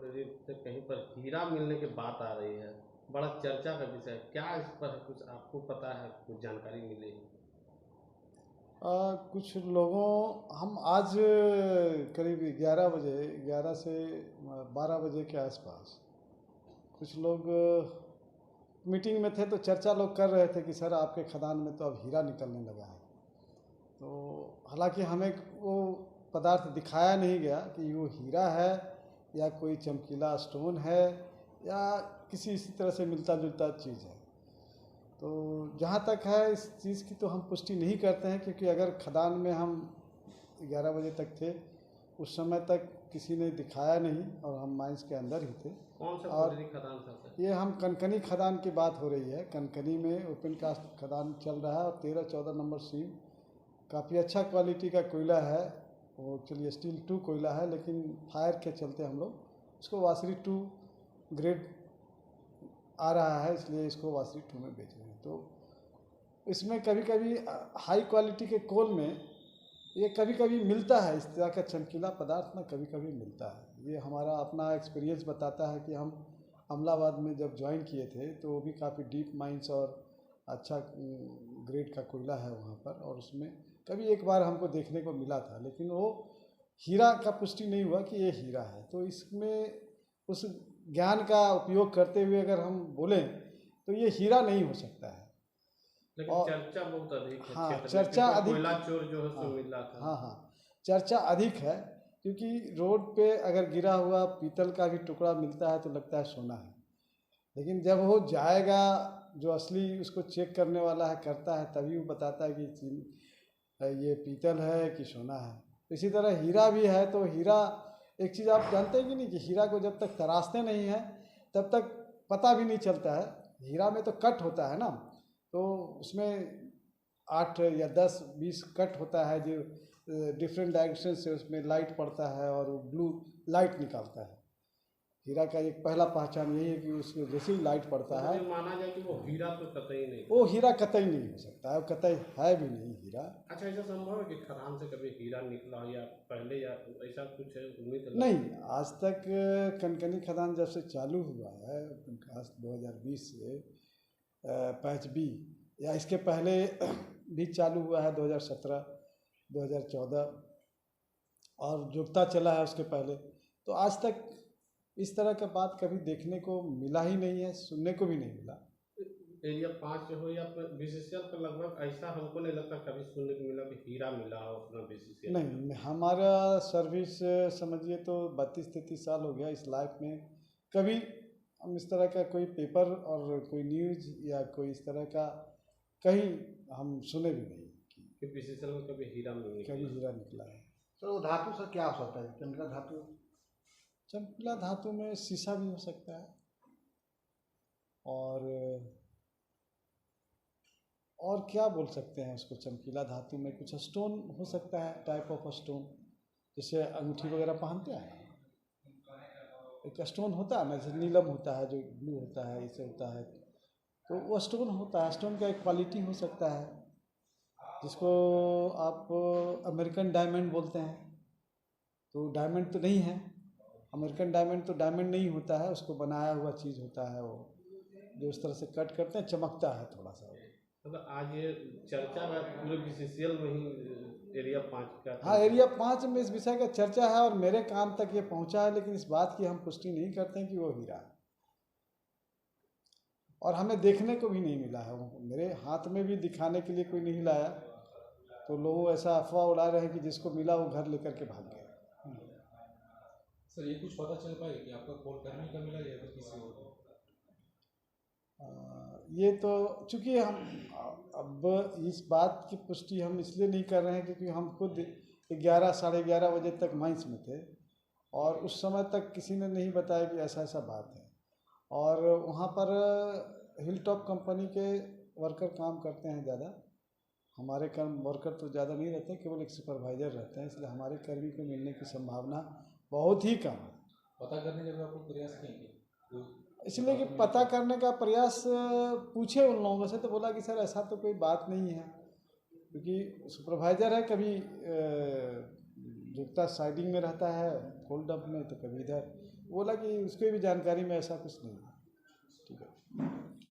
से कहीं पर हीरा मिलने की बात आ रही है, बड़ा चर्चा का विषय है। क्या इस पर कुछ आपको पता है, कुछ जानकारी मिली है? कुछ लोगों हम आज करीब 11 बजे, 11 से 12 बजे के आसपास कुछ लोग मीटिंग में थे, तो चर्चा लोग कर रहे थे कि सर आपके खदान में तो अब हीरा निकलने लगा है। तो हालांकि हमें वो पदार्थ दिखाया नहीं गया कि वो हीरा है या कोई चमकीला स्टोन है या किसी इसी तरह से मिलता जुलता चीज़ है। तो जहाँ तक है इस चीज़ की तो हम पुष्टि नहीं करते हैं, क्योंकि अगर खदान में हम 11 बजे तक थे, उस समय तक किसी ने दिखाया नहीं और हम माइंस के अंदर ही थे। कौन सा और खुदरी खदान था सर? ये हम कनकनी खदान की बात हो रही है। कनकनी में ओपन कास्ट खदान चल रहा है और 13-14 नंबर सीम काफ़ी अच्छा क्वालिटी का कोयला है। वो चलिए स्टील 2 कोयला है, लेकिन फायर के चलते हम लोग उसको वासरी 2 ग्रेड आ रहा है, इसलिए इसको वासरी 2 में बेच रहे हैं। तो इसमें कभी कभी हाई क्वालिटी के कोल में ये कभी कभी मिलता है, इस तरह का चमकीला पदार्थ ना कभी कभी मिलता है। ये हमारा अपना एक्सपीरियंस बताता है कि हम अमलाबाद में जब ज्वाइन किए थे तो वो भी काफ़ी डीप माइंस और अच्छा ग्रेड का कोयला है वहाँ पर, और उसमें कभी एक बार हमको देखने को मिला था, लेकिन वो हीरा का पुष्टि नहीं हुआ कि ये हीरा है। तो इसमें उस ज्ञान का उपयोग करते हुए अगर हम बोलें तो ये हीरा नहीं हो सकता है। लेकिन और चर्चा बहुत अधिक है हाँ, क्षेत्र में कि चर्चा कोई अधिक। कोयला चोर जो है हाँ, सो मिला था। हाँ, हाँ, चर्चा अधिक है, क्योंकि रोड पे अगर गिरा हुआ पीतल का भी टुकड़ा मिलता है तो लगता है सोना है, लेकिन जब वो जाएगा जो असली उसको चेक करने वाला है करता है, तभी वो बताता है कि ये पीतल है कि सोना है। इसी तरह हीरा भी है। तो हीरा एक चीज़ आप जानते हैं कि नहीं, कि हीरा को जब तक तराशते नहीं हैं तब तक पता भी नहीं चलता है। हीरा में तो कट होता है ना, तो उसमें 8 या 10-20 कट होता है जो डिफरेंट डायरेक्शन से उसमें लाइट पड़ता है और वो ब्लू लाइट निकालता है। हीरा का एक पहला पहचान यही है कि उसमें जैसे ही लाइट पड़ता मतलब है, ये माना जाए कि वो हीरा तो कतई नहीं वो था। हीरा कतई नहीं हो सकता है, वो कतई है भी नहीं हीरा। अच्छा, ऐसा संभव है कि खदान से कभी हीरा निकला हो या पहले, या ऐसा कुछ है, उम्मीद नहीं, लगती है? आज तक कनकनी खदान जब से चालू हुआ है आज 2020 से पैच बी, या इसके पहले भी चालू हुआ है 2017 2014, और जुगता चला है उसके पहले, तो आज तक इस तरह का बात कभी देखने को मिला ही नहीं है, सुनने को भी नहीं मिला। एरिया 5 हो या बीसीसीएल पर लगभग ऐसा हमको नहीं लगता कभी सुनने को मिला कि हीरा मिला हो अपना बीसीसीएल में। नहीं, हमारा सर्विस समझिए तो 32-33 साल हो गया इस लाइफ में। कभी हम इस तरह का कोई पेपर और कोई न्यूज़ या कोई इस तरह का कहीं हम सुने भी नहीं कि बीसीसीएल में कभी हीरा नहीं कभी निकला। हीरा निकला है। सर वो धातु सर क्या हो सकता है, चंद्रा धातु? चमकीला धातु में शीशा भी हो सकता है, और क्या बोल सकते हैं उसको। चमकीला धातु में कुछ स्टोन हो सकता है, टाइप ऑफ स्टोन, जैसे अंगूठी वगैरह पहनते हैं, एक स्टोन होता है ना, जैसे नीलम होता है जो ब्लू होता है, इसे होता है, तो वो स्टोन होता है। स्टोन का एक क्वालिटी हो सकता है जिसको आप अमेरिकन डायमंड बोलते हैं। तो डायमंड तो नहीं है, अमेरिकन डायमंड तो डायमंड नहीं होता है, उसको बनाया हुआ चीज़ होता है वो, जो इस तरह से कट करते हैं, चमकता है थोड़ा सा। मतलब आज ये चर्चा में पूरे बीसीसीएल में ही एरिया 5 का हाँ, एरिया 5 में इस विषय का चर्चा है और मेरे कान तक ये पहुंचा है, लेकिन इस बात की हम पुष्टि नहीं करते हैं कि वो हीरा है, और हमें देखने को भी नहीं मिला है। वो मेरे हाथ में भी दिखाने के लिए कोई नहीं लाया, तो लोग ऐसा अफवाह उड़ा रहे हैं कि जिसको मिला वो घर लेकर के भाग गया। सर ये कुछ पता चल पाएगा कि आपका कॉल करने का मिला या फिर किसी और को? ये तो चूँकि हम अब इस बात की पुष्टि हम इसलिए नहीं कर रहे हैं क्योंकि हम खुद 11 साढ़े 11 बजे तक माइंस में थे, और उस समय तक किसी ने नहीं बताया कि ऐसा ऐसा बात है। और वहाँ पर हिल टॉप कंपनी के वर्कर काम करते हैं ज़्यादा, हमारे कर्म वर्कर तो ज़्यादा नहीं रहते, केवल एक सुपरवाइज़र रहते हैं, इसलिए हमारे कर्मी को मिलने की संभावना बहुत ही कम है। पता करने का भी आपको प्रयास किए? इसलिए कि पता करने का प्रयास पूछे उन लोगों से, तो बोला कि सर ऐसा तो कोई बात नहीं है, क्योंकि सुपरवाइज़र है, कभी जुगता साइडिंग में रहता है फोल्ड अप में, तो कभी इधर बोला कि उसके भी जानकारी में ऐसा कुछ नहीं है। ठीक है।